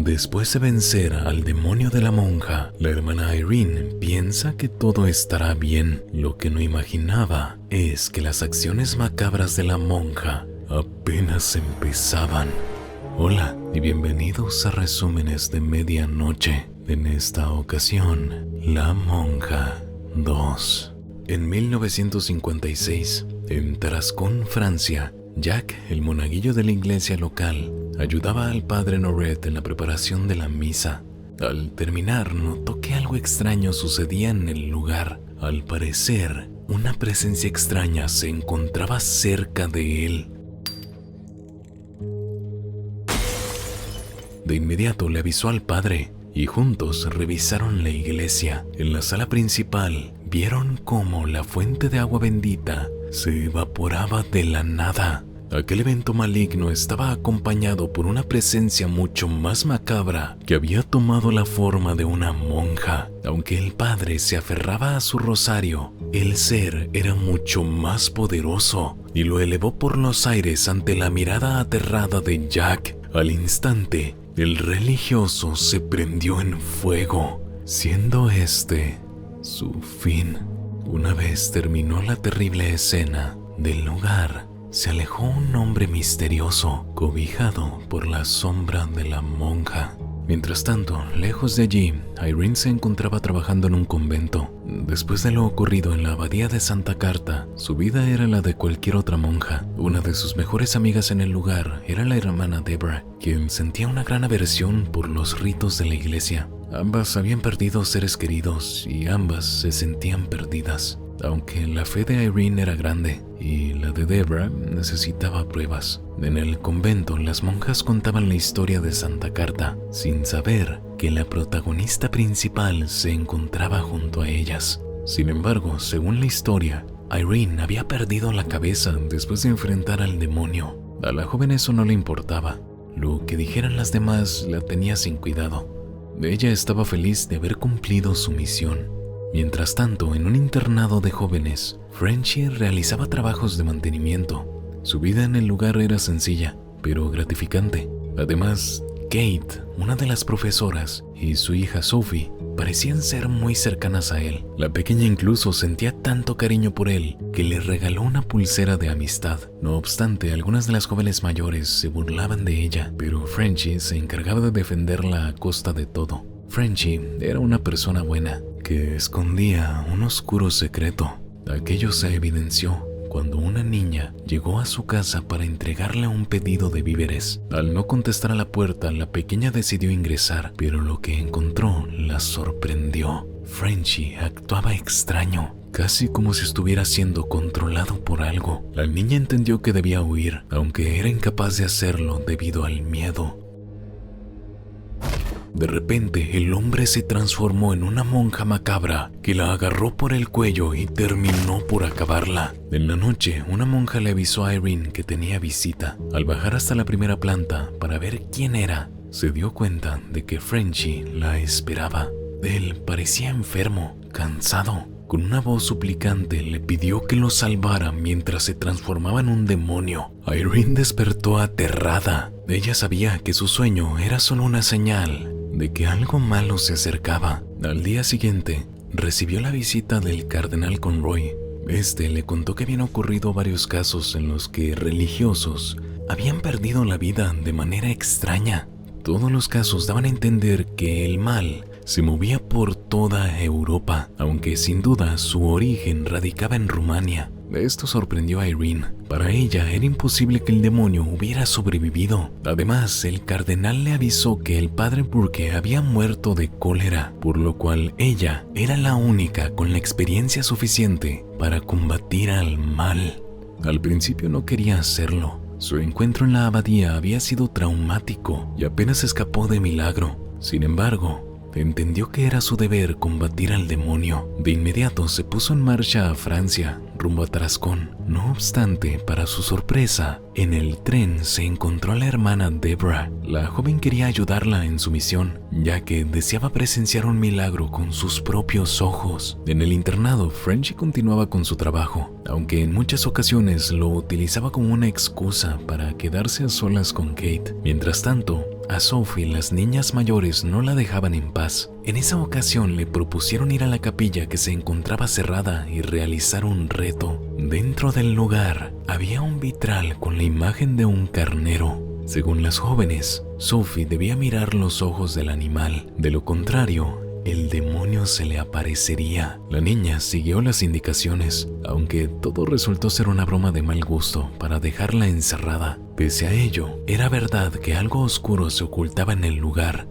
Después de vencer al demonio de la monja, la hermana Irene piensa que todo estará bien. Lo que no imaginaba es que las acciones macabras de la monja apenas empezaban. Hola y bienvenidos a Resúmenes de Medianoche. En esta ocasión, La Monja 2. En 1956, en Tarascon, Francia, Jack, el monaguillo de la iglesia local, ayudaba al padre Noret en la preparación de la misa. Al terminar, notó que algo extraño sucedía en el lugar. Al parecer, una presencia extraña se encontraba cerca de él. De inmediato le avisó al padre y juntos revisaron la iglesia. En la sala principal vieron cómo la fuente de agua bendita se evaporaba de la nada. Aquel evento maligno estaba acompañado por una presencia mucho más macabra que había tomado la forma de una monja. Aunque el padre se aferraba a su rosario, el ser era mucho más poderoso y lo elevó por los aires ante la mirada aterrada de Jack. Al instante, el religioso se prendió en fuego, siendo este su fin. Una vez terminó la terrible escena, del lugar se alejó un hombre misterioso, cobijado por la sombra de la monja. Mientras tanto, lejos de allí, Irene se encontraba trabajando en un convento. Después de lo ocurrido en la abadía de Santa Carta, su vida era la de cualquier otra monja. Una de sus mejores amigas en el lugar era la hermana Deborah, quien sentía una gran aversión por los ritos de la iglesia. Ambas habían perdido seres queridos y ambas se sentían perdidas. Aunque la fe de Irene era grande y la de Deborah necesitaba pruebas. En el convento, las monjas contaban la historia de Santa Carta, sin saber que la protagonista principal se encontraba junto a ellas. Sin embargo, según la historia, Irene había perdido la cabeza después de enfrentar al demonio. A la joven eso no le importaba. Lo que dijeran las demás la tenía sin cuidado. Ella estaba feliz de haber cumplido su misión. Mientras tanto, en un internado de jóvenes, Frenchie realizaba trabajos de mantenimiento. Su vida en el lugar era sencilla, pero gratificante. Además, Kate, una de las profesoras, y su hija Sophie parecían ser muy cercanas a él. La pequeña incluso sentía tanto cariño por él que le regaló una pulsera de amistad. No obstante, algunas de las jóvenes mayores se burlaban de ella, pero Frenchie se encargaba de defenderla a costa de todo. Frenchie era una persona buena, que escondía un oscuro secreto. Aquello se evidenció cuando una niña llegó a su casa para entregarle un pedido de víveres. Al no contestar a la puerta, la pequeña decidió ingresar, pero lo que encontró la sorprendió. Frenchie actuaba extraño, casi como si estuviera siendo controlado por algo. La niña entendió que debía huir, aunque era incapaz de hacerlo debido al miedo. De repente, el hombre se transformó en una monja macabra que la agarró por el cuello y terminó por acabarla. En la noche, una monja le avisó a Irene que tenía visita. Al bajar hasta la primera planta para ver quién era, se dio cuenta de que Frenchie la esperaba. Él parecía enfermo, cansado. Con una voz suplicante le pidió que lo salvara mientras se transformaba en un demonio. Irene despertó aterrada. Ella sabía que su sueño era solo una señal de que algo malo se acercaba. Al día siguiente, recibió la visita del cardenal Conroy. Este le contó que habían ocurrido varios casos en los que religiosos habían perdido la vida de manera extraña. Todos los casos daban a entender que el mal se movía por toda Europa, aunque sin duda su origen radicaba en Rumania. Esto sorprendió a Irene. Para ella era imposible que el demonio hubiera sobrevivido. Además, el cardenal le avisó que el padre Burke había muerto de cólera, por lo cual ella era la única con la experiencia suficiente para combatir al mal. Al principio no quería hacerlo. Su encuentro en la abadía había sido traumático y apenas escapó de milagro. Sin embargo, entendió que era su deber combatir al demonio. De inmediato se puso en marcha a Francia, rumbo a Tarascon. No obstante, para su sorpresa, en el tren se encontró a la hermana Deborah. La joven quería ayudarla en su misión, ya que deseaba presenciar un milagro con sus propios ojos. En el internado, Frenchie continuaba con su trabajo, aunque en muchas ocasiones lo utilizaba como una excusa para quedarse a solas con Kate. Mientras tanto, a Sophie las niñas mayores no la dejaban en paz. En esa ocasión le propusieron ir a la capilla que se encontraba cerrada y realizar un reto. Dentro del lugar había un vitral con la imagen de un carnero. Según las jóvenes, Sophie debía mirar los ojos del animal, de lo contrario, el demonio se le aparecería. La niña siguió las indicaciones, aunque todo resultó ser una broma de mal gusto para dejarla encerrada. Pese a ello, era verdad que algo oscuro se ocultaba en el lugar.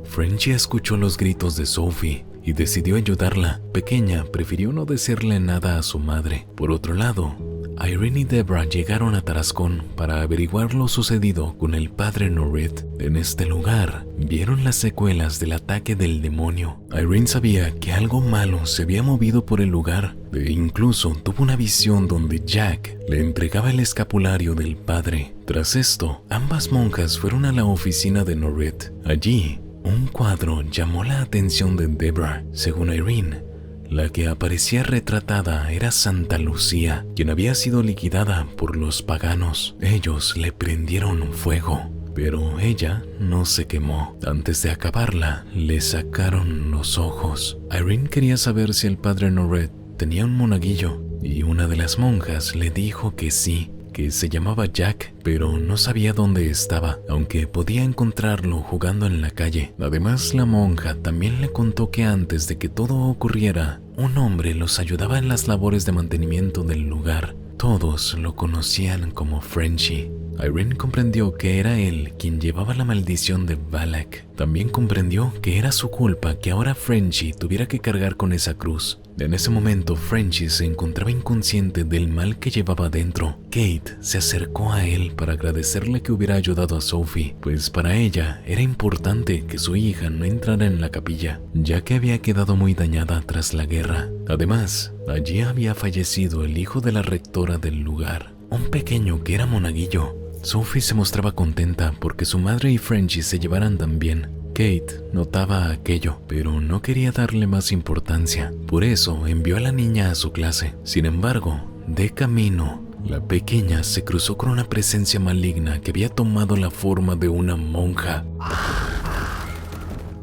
Frenchie escuchó los gritos de Sophie y decidió ayudarla. Pequeña, prefirió no decirle nada a su madre. Por otro lado, Irene y Deborah llegaron a Tarascón para averiguar lo sucedido con el padre Nourrit. En este lugar, vieron las secuelas del ataque del demonio. Irene sabía que algo malo se había movido por el lugar e incluso tuvo una visión donde Jack le entregaba el escapulario del padre. Tras esto, ambas monjas fueron a la oficina de Nourrit. Allí, un cuadro llamó la atención de Deborah. Según Irene, la que aparecía retratada era Santa Lucía, quien había sido liquidada por los paganos. Ellos le prendieron fuego, pero ella no se quemó. Antes de acabarla, le sacaron los ojos. Irene quería saber si el padre Nourrit tenía un monaguillo, y una de las monjas le dijo que sí, que se llamaba Jack, pero no sabía dónde estaba, aunque podía encontrarlo jugando en la calle. Además, la monja también le contó que antes de que todo ocurriera, un hombre los ayudaba en las labores de mantenimiento del lugar. Todos lo conocían como Frenchie. Irene comprendió que era él quien llevaba la maldición de Valak. También comprendió que era su culpa que ahora Frenchie tuviera que cargar con esa cruz. En ese momento, Frenchie se encontraba inconsciente del mal que llevaba dentro. Kate se acercó a él para agradecerle que hubiera ayudado a Sophie, pues para ella era importante que su hija no entrara en la capilla, ya que había quedado muy dañada tras la guerra. Además, allí había fallecido el hijo de la rectora del lugar, un pequeño que era monaguillo. Sophie se mostraba contenta porque su madre y Frenchie se llevaran tan bien. Kate notaba aquello, pero no quería darle más importancia. Por eso envió a la niña a su clase. Sin embargo, de camino, la pequeña se cruzó con una presencia maligna que había tomado la forma de una monja.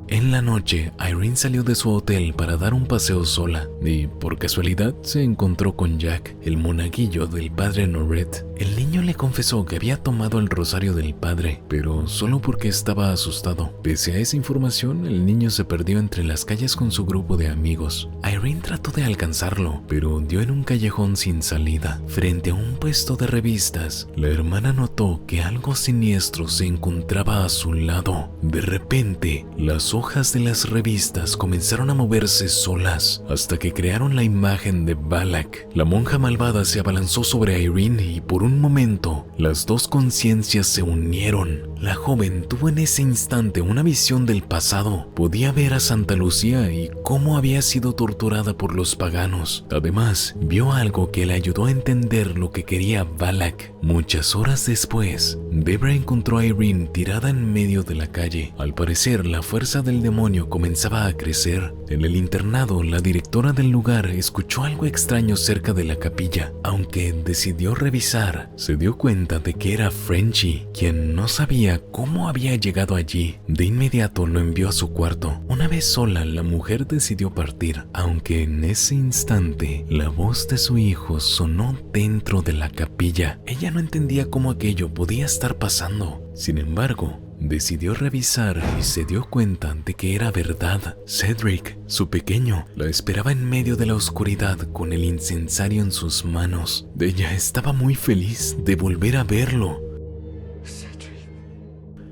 En la noche, Irene salió de su hotel para dar un paseo sola y, por casualidad, se encontró con Jack, el monaguillo del padre Nourrit. El niño le confesó que había tomado el rosario del padre, pero solo porque estaba asustado. Pese a esa información, el niño se perdió entre las calles con su grupo de amigos. Irene trató de alcanzarlo, pero dio en un callejón sin salida. Frente a un puesto de revistas, la hermana notó que algo siniestro se encontraba a su lado. De repente, las hojas de las revistas comenzaron a moverse solas hasta que crearon la imagen de Valak. La monja malvada se abalanzó sobre Irene y por un momento las dos conciencias se unieron. La joven tuvo en ese instante una visión del pasado. Podía ver a Santa Lucía y cómo había sido torturada por los paganos. Además, vio algo que le ayudó a entender lo que quería Valak. Muchas horas después, Deborah encontró a Irene tirada en medio de la calle. Al parecer, la fuerza del demonio comenzaba a crecer. En el internado, la directora del lugar escuchó algo extraño cerca de la capilla. Aunque decidió revisar, se dio cuenta de que era Frenchie, quien no sabía cómo había llegado allí. De inmediato lo envió a su cuarto. Una vez sola, la mujer decidió partir, aunque en ese instante, la voz de su hijo sonó dentro de la capilla. Ella no entendía cómo aquello podía estar pasando. Sin embargo, decidió revisar y se dio cuenta de que era verdad. Cedric, su pequeño, la esperaba en medio de la oscuridad con el incensario en sus manos. Ella estaba muy feliz de volver a verlo.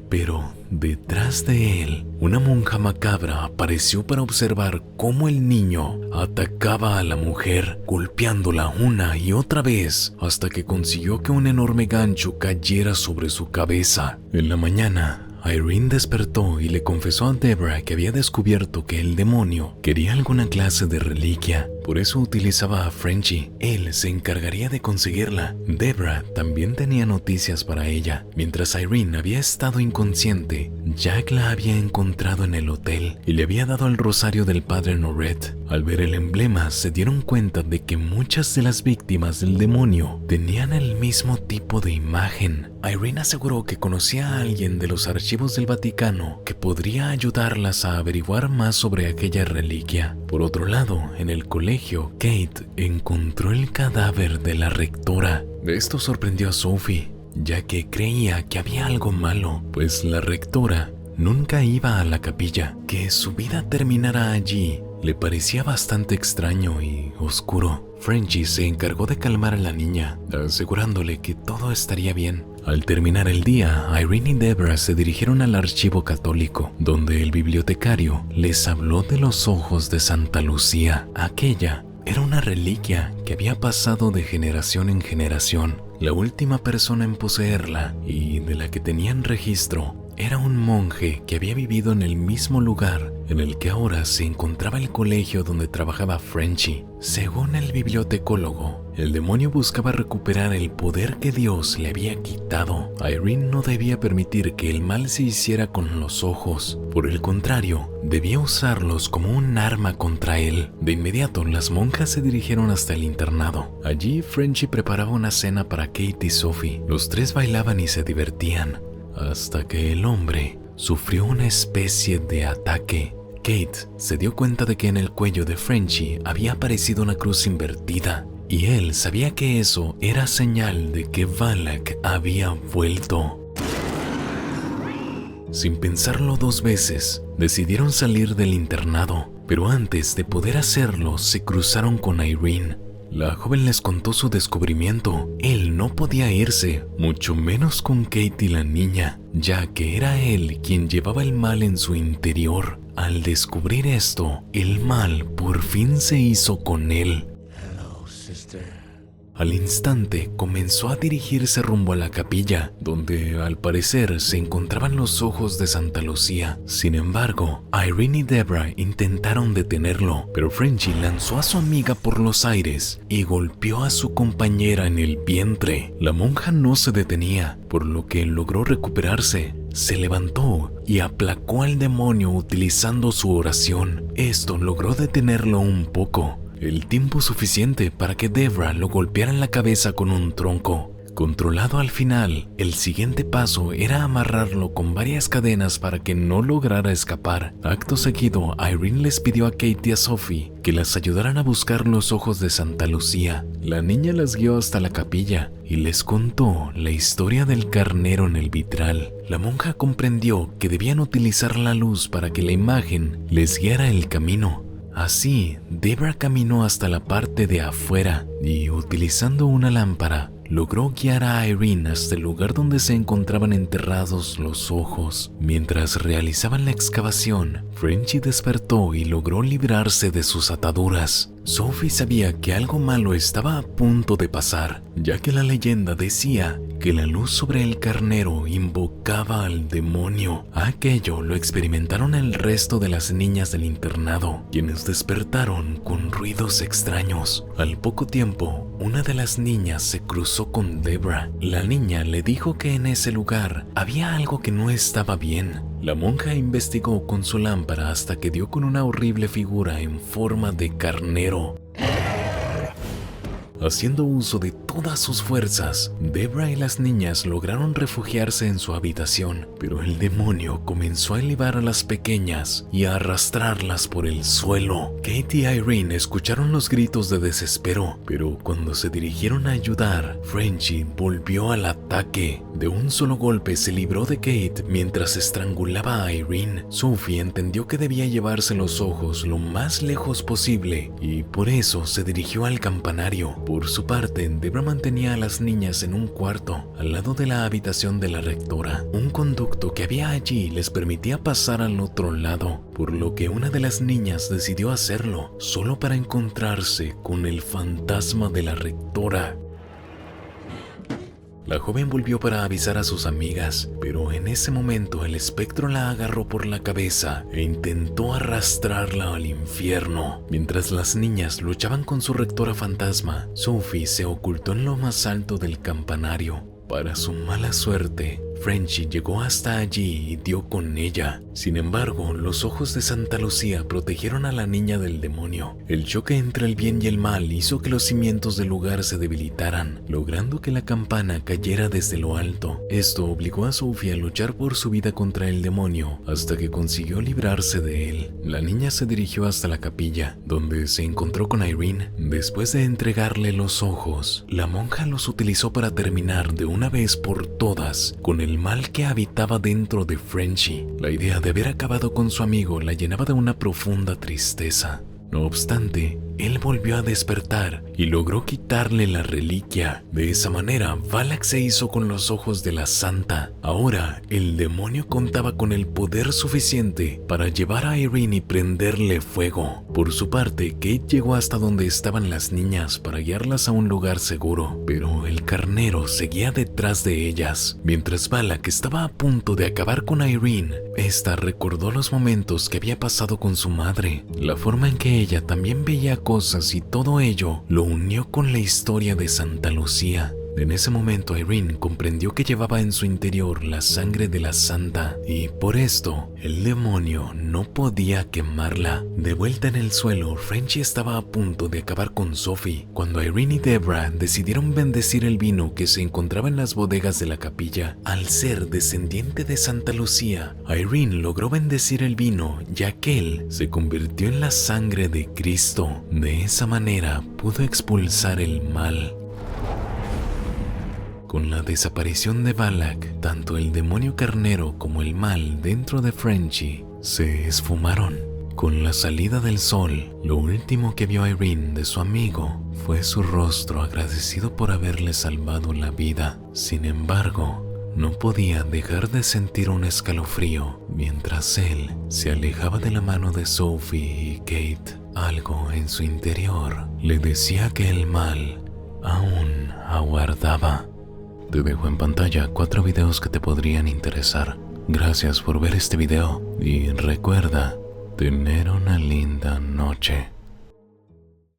Pero detrás de él, una monja macabra apareció para observar cómo el niño atacaba a la mujer, golpeándola una y otra vez hasta que consiguió que un enorme gancho cayera sobre su cabeza. En la mañana, Irene despertó y le confesó a Deborah que había descubierto que el demonio quería alguna clase de reliquia. Por eso utilizaba a Frenchie. Él se encargaría de conseguirla. Debra también tenía noticias para ella. Mientras Irene había estado inconsciente, Jack la había encontrado en el hotel y le había dado el rosario del padre Noret. Al ver el emblema, se dieron cuenta de que muchas de las víctimas del demonio tenían el mismo tipo de imagen. Irene aseguró que conocía a alguien de los archivos del Vaticano que podría ayudarlas a averiguar más sobre aquella reliquia. Por otro lado, en el colegio, Kate encontró el cadáver de la rectora. Esto sorprendió a Sophie, ya que creía que había algo malo, pues la rectora nunca iba a la capilla. Que su vida terminara allí le parecía bastante extraño y oscuro. Frenchie se encargó de calmar a la niña, asegurándole que todo estaría bien. Al terminar el día, Irene y Debra se dirigieron al archivo católico, donde el bibliotecario les habló de los ojos de Santa Lucía. Aquella era una reliquia que había pasado de generación en generación. La última persona en poseerla y de la que tenían registro era un monje que había vivido en el mismo lugar en el que ahora se encontraba el colegio donde trabajaba Frenchie. Según el bibliotecólogo, el demonio buscaba recuperar el poder que Dios le había quitado. Irene no debía permitir que el mal se hiciera con los ojos. Por el contrario, debía usarlos como un arma contra él. De inmediato, las monjas se dirigieron hasta el internado. Allí, Frenchie preparaba una cena para Kate y Sophie. Los tres bailaban y se divertían, hasta que el hombre sufrió una especie de ataque. Kate se dio cuenta de que en el cuello de Frenchie había aparecido una cruz invertida, y él sabía que eso era señal de que Valak había vuelto. Sin pensarlo dos veces, decidieron salir del internado, pero antes de poder hacerlo se cruzaron con Irene. La joven les contó su descubrimiento. Él no podía irse, mucho menos con Kate y la niña, ya que era él quien llevaba el mal en su interior. Al descubrir esto, el mal por fin se hizo con él. Hello, sister. Al instante comenzó a dirigirse rumbo a la capilla, donde al parecer se encontraban los ojos de Santa Lucía. Sin embargo, Irene y Debra intentaron detenerlo, pero Frenchie lanzó a su amiga por los aires y golpeó a su compañera en el vientre. La monja no se detenía, por lo que logró recuperarse. Se levantó y aplacó al demonio utilizando su oración. Esto logró detenerlo un poco, el tiempo suficiente para que Debra lo golpeara en la cabeza con un tronco. Controlado al final, el siguiente paso era amarrarlo con varias cadenas para que no lograra escapar. Acto seguido, Irene les pidió a Kate y a Sophie que las ayudaran a buscar los ojos de Santa Lucía. La niña las guió hasta la capilla y les contó la historia del carnero en el vitral. La monja comprendió que debían utilizar la luz para que la imagen les guiara el camino. Así, Debra caminó hasta la parte de afuera y, utilizando una lámpara, logró guiar a Irene hasta el lugar donde se encontraban enterrados los ojos. Mientras realizaban la excavación, Frenchie despertó y logró librarse de sus ataduras. Sophie sabía que algo malo estaba a punto de pasar, ya que la leyenda decía que la luz sobre el carnero invocaba al demonio. Aquello lo experimentaron el resto de las niñas del internado, quienes despertaron con ruidos extraños. Al poco tiempo, una de las niñas se cruzó con Debra. La niña le dijo que en ese lugar había algo que no estaba bien. La monja investigó con su lámpara hasta que dio con una horrible figura en forma de carnero. Haciendo uso de todas sus fuerzas, Debra y las niñas lograron refugiarse en su habitación, pero el demonio comenzó a elevar a las pequeñas y a arrastrarlas por el suelo. Kate y Irene escucharon los gritos de desespero, pero cuando se dirigieron a ayudar, Frenchie volvió al ataque. De un solo golpe se libró de Kate mientras estrangulaba a Irene. Sophie entendió que debía llevarse los ojos lo más lejos posible y por eso se dirigió al campanario. Por su parte, Debra mantenía a las niñas en un cuarto, al lado de la habitación de la rectora. Un conducto que había allí les permitía pasar al otro lado, por lo que una de las niñas decidió hacerlo, solo para encontrarse con el fantasma de la rectora. La joven volvió para avisar a sus amigas, pero en ese momento el espectro la agarró por la cabeza e intentó arrastrarla al infierno. Mientras las niñas luchaban con su rectora fantasma, Sophie se ocultó en lo más alto del campanario. Para su mala suerte, Frenchy llegó hasta allí y dio con ella. Sin embargo, los ojos de Santa Lucía protegieron a la niña del demonio. El choque entre el bien y el mal hizo que los cimientos del lugar se debilitaran, logrando que la campana cayera desde lo alto. Esto obligó a Sophie a luchar por su vida contra el demonio hasta que consiguió librarse de él. La niña se dirigió hasta la capilla, donde se encontró con Irene. Después de entregarle los ojos, la monja los utilizó para terminar de una vez por todas con el mal que habitaba dentro de Frenchy. La idea de haber acabado con su amigo la llenaba de una profunda tristeza. No obstante, él volvió a despertar y logró quitarle la reliquia. De esa manera, Valak se hizo con los ojos de la santa. Ahora, el demonio contaba con el poder suficiente para llevar a Irene y prenderle fuego. Por su parte, Kate llegó hasta donde estaban las niñas para guiarlas a un lugar seguro, pero el carnero seguía detrás de ellas. Mientras Valak estaba a punto de acabar con Irene, esta recordó los momentos que había pasado con su madre, la forma en que ella también veía cosas y todo ello lo unió con la historia de Santa Lucía. En ese momento Irene comprendió que llevaba en su interior la sangre de la santa y por esto el demonio no podía quemarla. De vuelta en el suelo, Frenchy estaba a punto de acabar con Sophie cuando Irene y Deborah decidieron bendecir el vino que se encontraba en las bodegas de la capilla. Al ser descendiente de Santa Lucía, Irene logró bendecir el vino ya que él se convirtió en la sangre de Cristo. De esa manera pudo expulsar el mal. Con la desaparición de Valak, tanto el demonio carnero como el mal dentro de Frenchy se esfumaron. Con la salida del sol, lo último que vio Irene de su amigo fue su rostro agradecido por haberle salvado la vida. Sin embargo, no podía dejar de sentir un escalofrío mientras él se alejaba de la mano de Sophie y Kate. Algo en su interior le decía que el mal aún aguardaba. Te dejo en pantalla 4 videos que te podrían interesar. Gracias por ver este video y recuerda tener una linda noche.